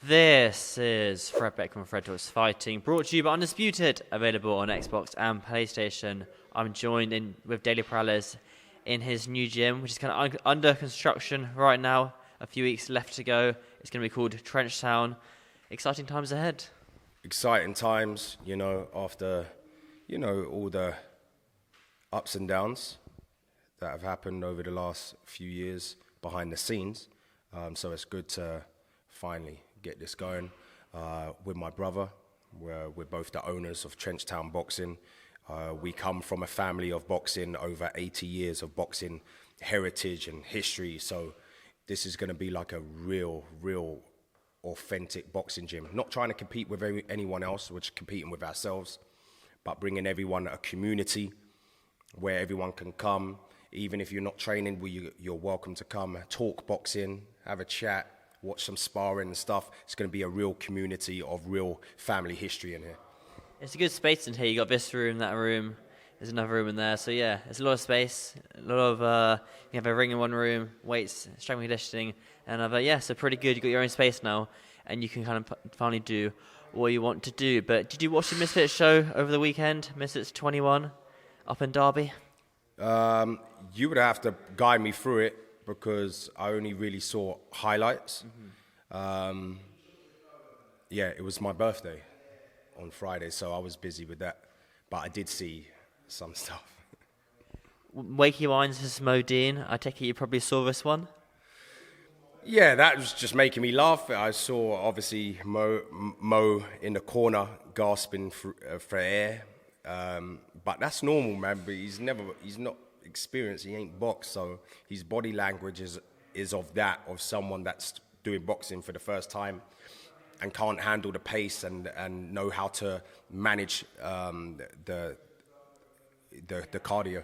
This is Fred Beck and Fred Talks Fighting, brought to you by Undisputed, available on Xbox and PlayStation. I'm joined with Daley Perales in his new gym, which is kind of under construction right now. A few weeks left to go. It's going to be called Trenchtown. Exciting times ahead. Exciting times, after, all the ups and downs that have happened over the last few years behind the scenes. So it's good to finally get this going with my brother. We're both the owners of Trenchtown Boxing. We come from a family of boxing, over 80 years of boxing heritage and history. So this is going to be like a real authentic boxing gym. Not trying to compete with anyone else, we're just competing with ourselves, but bringing everyone a community where everyone can come. Even if you're not training, you're welcome to come, talk boxing, have a chat, watch some sparring and stuff. It's going to be a real community of real family history in here. It's a good space in here. You got this room, that room. There's another room in there. So yeah, it's a lot of space. A lot of you have a ring in one room, weights, strength and conditioning, and so pretty good. You got your own space now, and you can kind of finally do what you want to do. But did you watch the Misfits show over the weekend? Misfits 21 up in Derby. You would have to guide me through it because I only really saw highlights. Mm-hmm. It was my birthday on Friday, so I was busy with that. But I did see some stuff. Wakey Wines versus Mo Deen. I take it you probably saw this one? Yeah, that was just making me laugh. I saw, obviously, Mo in the corner gasping for air. But that's normal, man. But he's not experienced. He ain't boxed, so his body language is of someone that's doing boxing for the first time and can't handle the pace and know how to manage the cardio.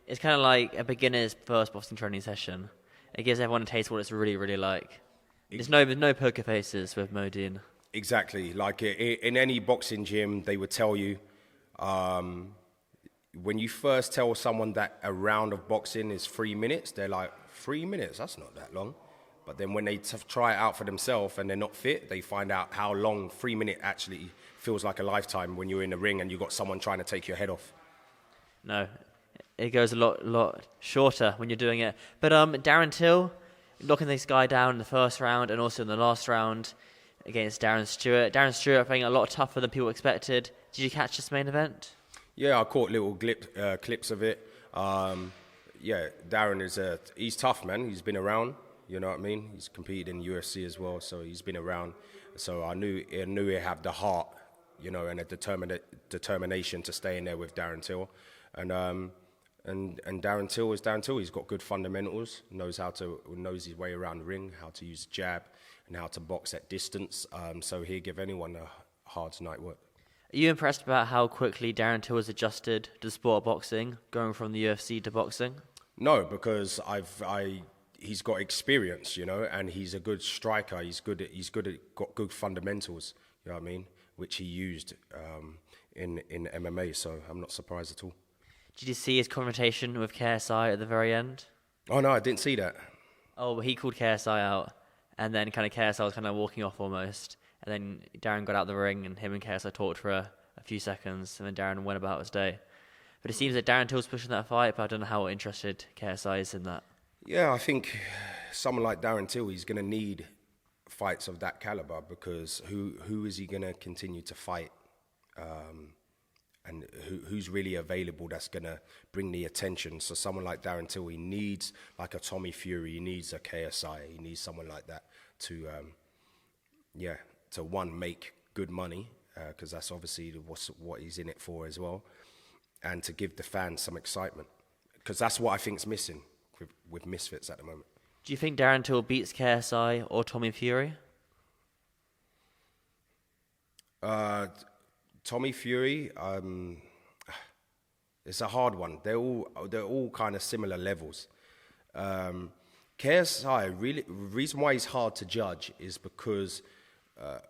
It's kind of like a beginner's first boxing training session. It gives everyone a taste of what it's really, really like. There's no poker faces with Mo Deen. Exactly. Like in any boxing gym, they would tell you, when you first tell someone that a round of boxing is 3 minutes, they're like, 3 minutes? That's not that long. But then when they try it out for themselves and they're not fit, they find out how long 3 minutes actually feels like a lifetime when you're in the ring and you've got someone trying to take your head off. No, it goes a lot shorter when you're doing it. But Darren Till, knocking this guy down in the first round and also in the last round against Darren Stewart. Darren Stewart playing a lot tougher than people expected. Did you catch this main event? Yeah, I caught little clips of it. Darren he's tough, man. He's been around, you know what I mean? He's competed in UFC as well, so he's been around. So I knew he'd have the heart, and a determination to stay in there with Darren Till. And Darren Till is Darren Till. He's got good fundamentals, knows his way around the ring, how to use jab, and how to box at distance. So he'll give anyone a hard night work. Are you impressed about how quickly Darren Till has adjusted to the sport of boxing, going from the UFC to boxing? No, because he's got experience, and he's a good striker. Got good fundamentals, you know what I mean, which he used in MMA. So I'm not surprised at all. Did you see his confrontation with KSI at the very end? Oh no, I didn't see that. Oh, well, he called KSI out, and then kind of KSI was kind of walking off almost. And then Darren got out the ring, and him and KSI talked for a few seconds, and then Darren went about his day. But it seems that Darren Till's pushing that fight, but I don't know how interested KSI is in that. Yeah, I think someone like Darren Till, he's going to need fights of that caliber because who is he going to continue to fight? And who's really available that's going to bring the attention? So someone like Darren Till, he needs like a Tommy Fury, he needs a KSI, he needs someone like that to make good money, because that's obviously what he's in it for as well, and to give the fans some excitement, because that's what I think's missing with Misfits at the moment. Do you think Darren Till beats KSI or Tommy Fury? Tommy Fury, it's a hard one. They're all kind of similar levels. KSI, really, the reason why he's hard to judge is because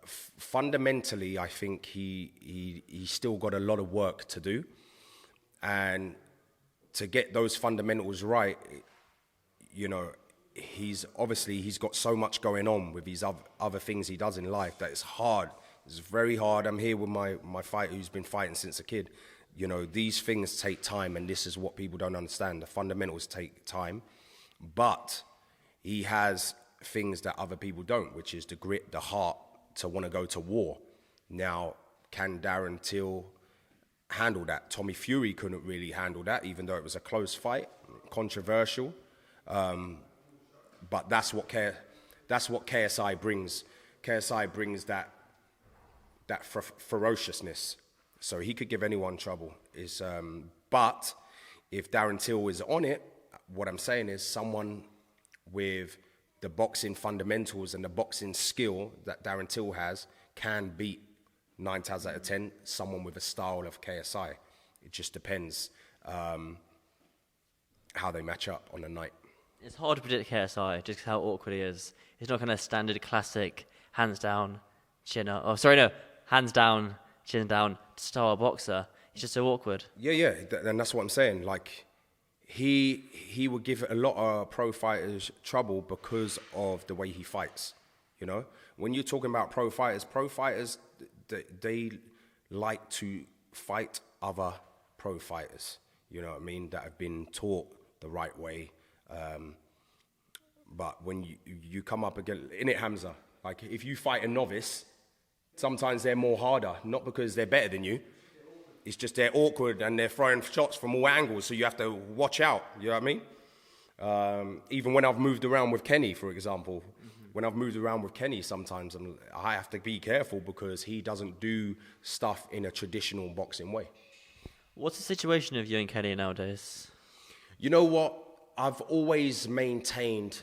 fundamentally, I think he's still got a lot of work to do, and to get those fundamentals right, he's got so much going on with his other things he does in life that it's hard. It's very hard. I'm here with my fighter who's been fighting since a kid. You know, these things take time, and this is what people don't understand. The fundamentals take time, but he has things that other people don't, which is the grit, the heart to want to go to war. Now, can Darren Till handle that? Tommy Fury couldn't really handle that, even though it was a close fight, controversial. But that's what KSI brings. KSI brings that ferociousness. So he could give anyone trouble. But if Darren Till is on it, what I'm saying is someone with the boxing fundamentals and the boxing skill that Darren Till has can beat 9 times out of 10 someone with a style of KSI. It just depends how they match up on the night. It's hard to predict KSI just 'cause how awkward he is. He's not kind of standard classic hands down, chin up. Oh, sorry, no, hands down, chin down style boxer. He's just so awkward. Yeah, and that's what I'm saying. Like, he would give a lot of pro fighters trouble because of the way he fights. You know, when you're talking about pro fighters, they like to fight other pro fighters. You know what I mean? That have been taught the right way. But when you come up against, innit, Hamza? Like, if you fight a novice, sometimes they're more harder, not because they're better than you. It's just they're awkward and they're throwing shots from all angles, so you have to watch out, you know what I mean? Even when I've moved around with Kenny, for example, when I've moved around with Kenny, sometimes I have to be careful because he doesn't do stuff in a traditional boxing way. What's the situation of you and Kenny nowadays? You know what? I've always maintained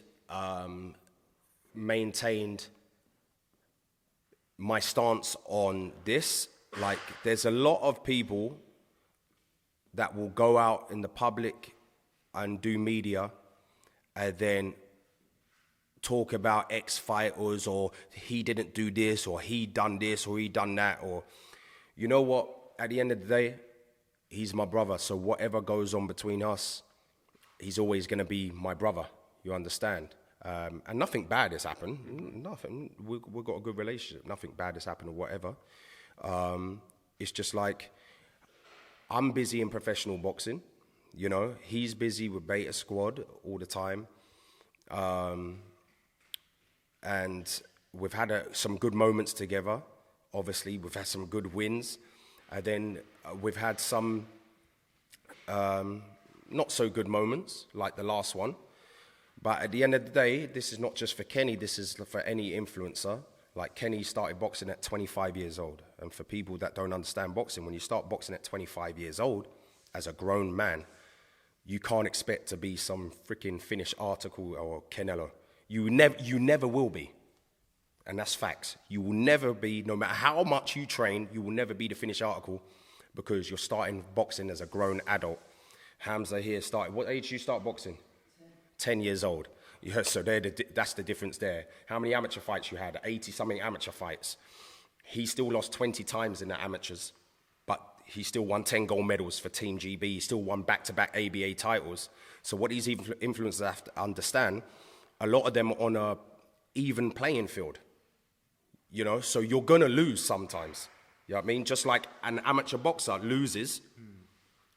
my stance on this. Like, there's a lot of people that will go out in the public and do media and then talk about ex-fighters, or he didn't do this, or he done this, or he done that, or, you know what? At the end of the day, he's my brother. So whatever goes on between us, he's always going to be my brother. You understand? And nothing bad has happened. Nothing. We've got a good relationship. Nothing bad has happened or whatever. It's just like, I'm busy in professional boxing. You know, he's busy with Beta Squad all the time. And we've had some good moments together. Obviously, we've had some good wins. And then we've had some not so good moments, like the last one. But at the end of the day, this is not just for Kenny, this is for any influencer. Like, Kenny started boxing at 25 years old. And for people that don't understand boxing, when you start boxing at 25 years old, as a grown man, you can't expect to be some freaking finished article or Canelo. You never will be. And that's facts. You will never be, no matter how much you train, you will never be the finished article because you're starting boxing as a grown adult. Hamza here started, what age did you start boxing? 10 years old. Yeah, so that's the difference there. How many amateur fights you had? 80-something amateur fights. He still lost 20 times in the amateurs, but he still won 10 gold medals for Team GB. He still won back-to-back ABA titles. So what these influencers have to understand, a lot of them are on a even playing field. You know, so you're going to lose sometimes. You know what I mean? Just like an amateur boxer loses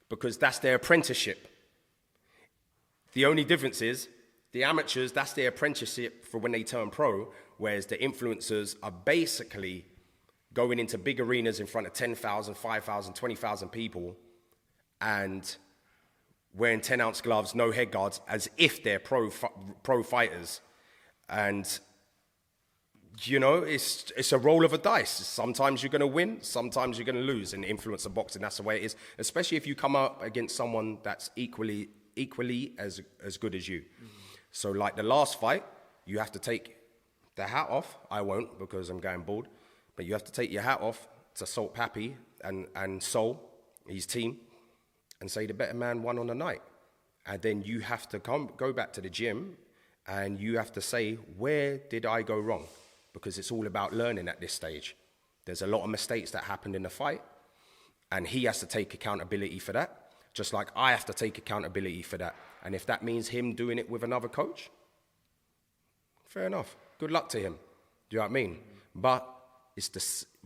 because that's their apprenticeship. The only difference is the amateurs, that's their apprenticeship for when they turn pro, whereas the influencers are basically going into big arenas in front of 10,000, 5,000, 20,000 people and wearing 10-ounce gloves, no head guards, as if they're pro fighters. And, you know, it's a roll of a dice. Sometimes you're going to win, sometimes you're going to lose in influencer boxing. That's the way it is, especially if you come up against someone that's equally as good as you. Mm-hmm. So like the last fight, you have to take the hat off. I won't because I'm going bald. But you have to take your hat off to Salt Pappy and Sol, his team, and say the better man won on the night. And then you have to go back to the gym and you have to say, where did I go wrong? Because it's all about learning at this stage. There's a lot of mistakes that happened in the fight and he has to take accountability for that. Just like I have to take accountability for that. And if that means him doing it with another coach, fair enough. Good luck to him. Do you know what I mean? But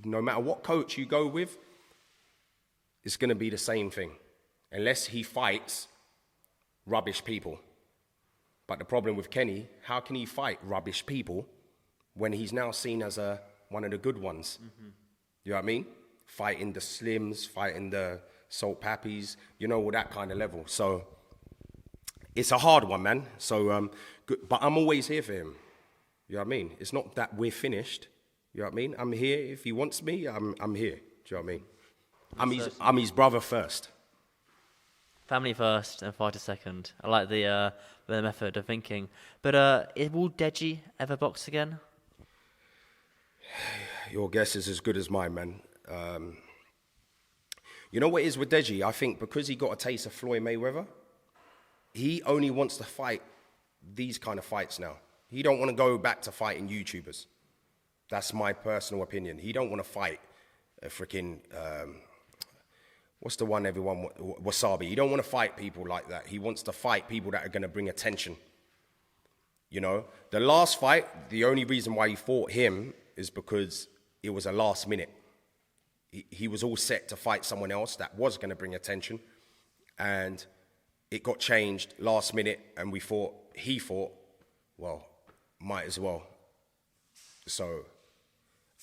no matter what coach you go with, it's going to be the same thing. Unless he fights rubbish people. But the problem with Kenny, how can he fight rubbish people when he's now seen as one of the good ones? You know what I mean? Fighting the Slims, fighting the Salt Pappies, all that kind of level. So it's a hard one, man. So, but I'm always here for him. You know what I mean? It's not that we're finished. You know what I mean? I'm here. If he wants me, I'm here. Do you know what I mean? I'm his brother first. Family first and fighter second. I like the method of thinking. But will Deji ever box again? Your guess is as good as mine, man. You know what it is with Deji? I think because he got a taste of Floyd Mayweather, he only wants to fight these kind of fights now. He don't want to go back to fighting YouTubers. That's my personal opinion. He don't want to fight a freaking... what's the one everyone... Wasabi. He don't want to fight people like that. He wants to fight people that are going to bring attention. The last fight, the only reason why he fought him is because it was a last minute. He was all set to fight someone else that was going to bring attention. And it got changed last minute and he fought, well, might as well. So,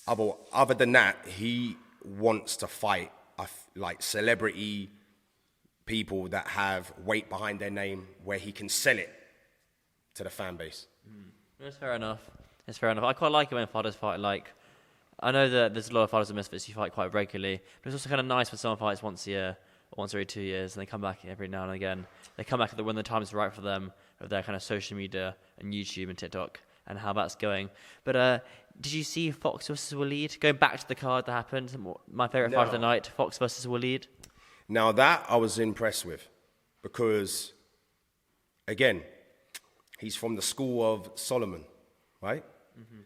other than that, he wants to fight like celebrity people that have weight behind their name where he can sell it to the fan base. That's fair enough. I quite like it when fighters fight like... I know that there's a lot of fighters and Misfits who fight quite regularly, but it's also kind of nice when someone fights once a year, or once every 2 years, and they come back every now and again. They come back when the time's right for them, of their kind of social media and YouTube and TikTok, and how that's going. But did you see Fox versus Walid? Going back to the card that happened, my favourite fight of the night, Fox versus Walid. Now that I was impressed with, because, again, he's from the school of Solomon, right? Mm-hmm.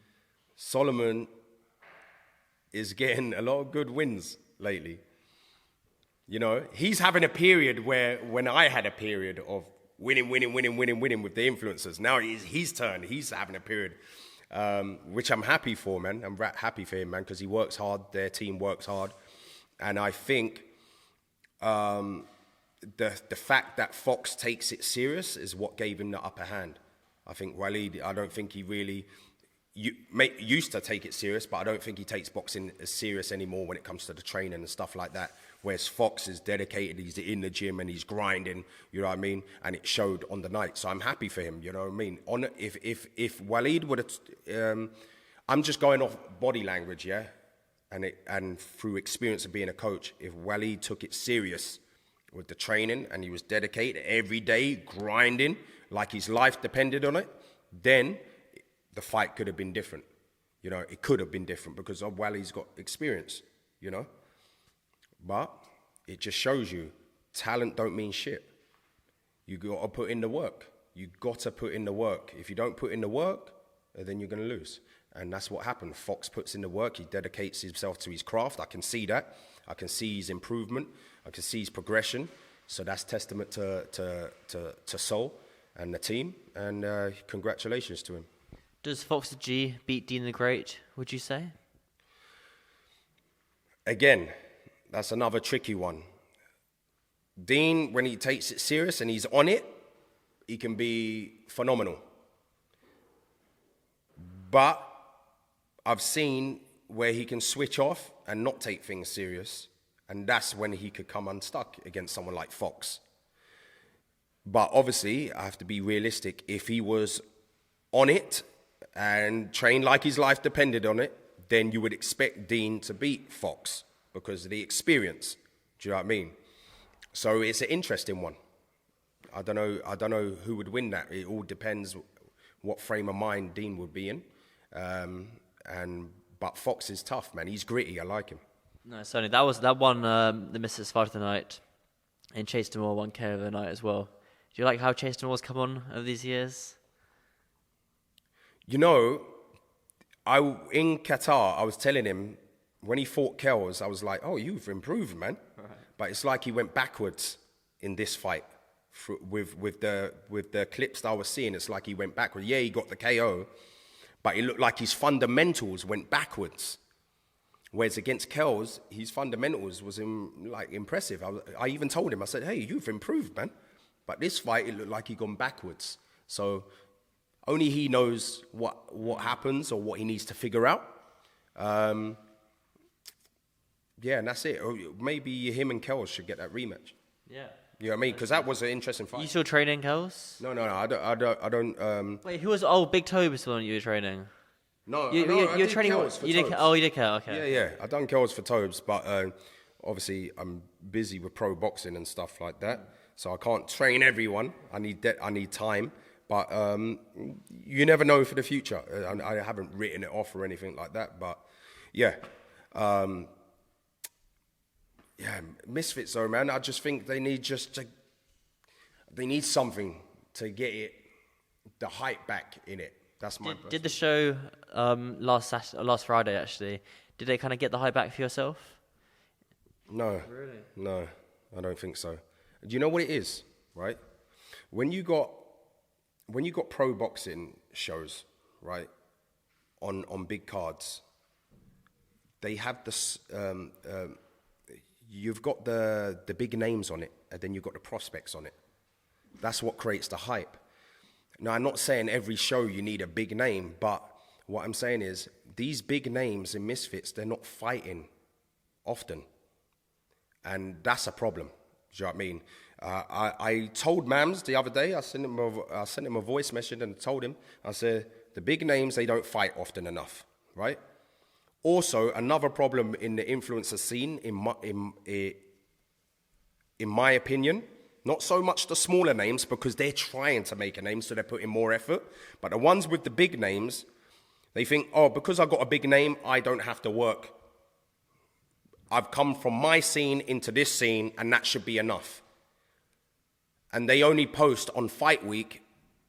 Solomon is getting a lot of good wins lately. He's having a period when I had a period of winning with the influencers. Now it's his turn. He's having a period, which I'm happy for, man. I'm happy for him, man, because he works hard. Their team works hard. And I think the fact that Fox takes it serious is what gave him the upper hand. I think Walid, I don't think he really... used to take it serious, but I don't think he takes boxing as serious anymore when it comes to the training and stuff like that. Whereas Fox is dedicated, he's in the gym and he's grinding, you know what I mean? And it showed on the night. So I'm happy for him, you know what I mean? If Walid would have, I'm just going off body language, yeah? And through experience of being a coach, if Walid took it serious with the training and he was dedicated every day, grinding, like his life depended on it, then the fight could have been different. It could have been different because of Walid's got experience, But it just shows you talent don't mean shit. You got to put in the work. You got to put in the work. If you don't put in the work, then you're going to lose. And that's what happened. Fox puts in the work. He dedicates himself to his craft. I can see that. I can see his improvement. I can see his progression. So that's testament to Sol and the team. And congratulations to him. Does Fox G beat Deen The Great, would you say? Again, that's another tricky one. Deen, when he takes it serious and he's on it, he can be phenomenal. But I've seen where he can switch off and not take things serious, and that's when he could come unstuck against someone like Fox. But obviously, I have to be realistic. If he was on it and trained like his life depended on it, then you would expect Deen to beat Fox because of the experience. Do you know what I mean? So it's an interesting one. I don't know who would win that. It all depends what frame of mind Deen would be in. But Fox is tough, man. He's gritty. I like him. No, certainly. That won the Misfits fight of the night, and Chase DeMoor won KO of the night as well. Do you like how Chase DeMoor's come on over these years? In Qatar, I was telling him, when he fought Kells, I was like, oh, you've improved, man. Right. But it's like he went backwards in this fight. With the clips that I was seeing, it's like he went backwards. Yeah, he got the KO, but it looked like his fundamentals went backwards. Whereas against Kells, his fundamentals was impressive. I even told him, I said, hey, you've improved, man. But this fight, it looked like he gone backwards. So only he knows what happens or what he needs to figure out. Yeah, and that's it. Or maybe him and Kells should get that rematch. Yeah. You know what I mean? Because that was an interesting fight. You still training, Kels? No, I don't. Wait, who was? Oh, Big Toe was the one you were training. No, you were training. You did. Oh, you did. Okay. Yeah. I done Kells for Tobes, but obviously I'm busy with pro boxing and stuff like that, so I can't train everyone. I need time, but you never know for the future. I haven't written it off or anything like that, but yeah. Yeah, Misfits though, man. I just think they need something to get the hype back in it. That's my. Did the show last Friday actually? Did they kind of get the hype back for yourself? No. Really? No, I don't think so. Do you know what it is, right? When you got pro boxing shows, right, on big cards, they have this. You've got the big names on it, and then you've got the prospects on it. That's what creates the hype. Now, I'm not saying every show you need a big name, but what I'm saying is these big names in Misfits, they're not fighting often. And that's a problem. Do you know what I mean? I told Mams the other day, I sent him a voice message and told him, I said, the big names, they don't fight often enough, right? Also, another problem in the influencer scene, in my opinion, not so much the smaller names because they're trying to make a name, so they're putting more effort. But the ones with the big names, they think, oh, because I got a big name, I don't have to work. I've come from my scene into this scene, and that should be enough. And they only post on fight week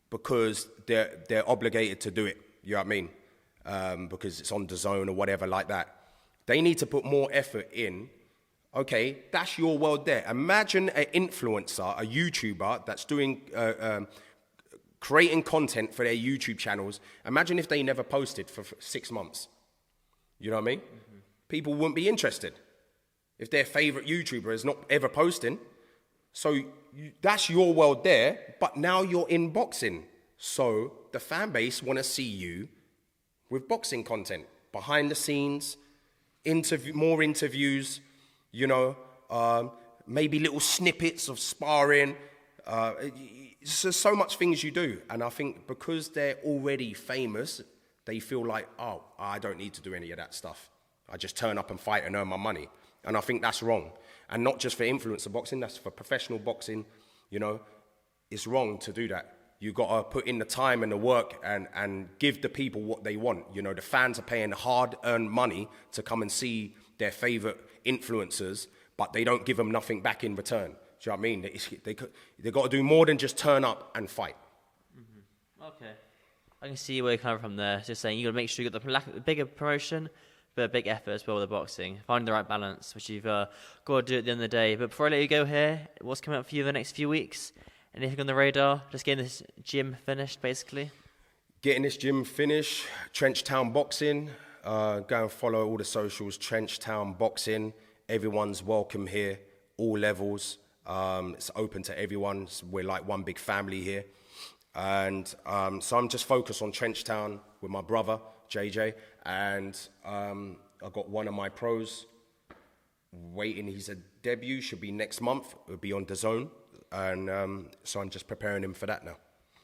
because they're obligated to do it. You know what I mean? Because it's on DAZN or whatever like that. They need to put more effort in. Okay, that's your world there. Imagine an influencer, a YouTuber that's doing, creating content for their YouTube channels. Imagine if they never posted for 6 months. You know what I mean? Mm-hmm. People wouldn't be interested if their favorite YouTuber is not ever posting. So that's your world there, but now you're in boxing. So the fan base want to see you with boxing content, behind the scenes, more interviews, you know, maybe little snippets of sparring. So much things you do. And I think because they're already famous, they feel like, oh, I don't need to do any of that stuff. I just turn up and fight and earn my money. And I think that's wrong. And not just for influencer boxing, that's for professional boxing. You know, it's wrong to do that. You've got to put in the time and the work and give the people what they want. You know, the fans are paying hard-earned money to come and see their favorite influencers, but they don't give them nothing back in return. Do you know what I mean? They've got to do more than just turn up and fight. Mm-hmm. Okay. I can see where you're coming from there. Just saying, you've got to make sure you've got the bigger promotion, but a big effort as well with the boxing. Finding the right balance, which you've got to do at the end of the day. But before I let you go here, what's coming up for you the next few weeks? Anything on the radar? Just getting this gym finished, basically? Getting this gym finished. Trenchtown Boxing. Go and follow all the socials. Trenchtown Boxing. Everyone's welcome here. All levels. It's open to everyone. We're like one big family here. And so I'm just focused on Trenchtown with my brother, JJ. And I've got one of my pros waiting. He's a debut. Should be next month. It'll be on DAZN. And so I'm just preparing him for that now.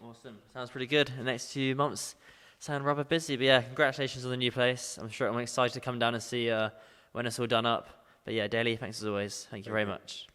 Awesome. Sounds pretty good. The next 2 months sound rather busy. But yeah, congratulations on the new place. I'm excited to come down and see when it's all done up. But yeah, Daley, thanks as always. Thank you very much.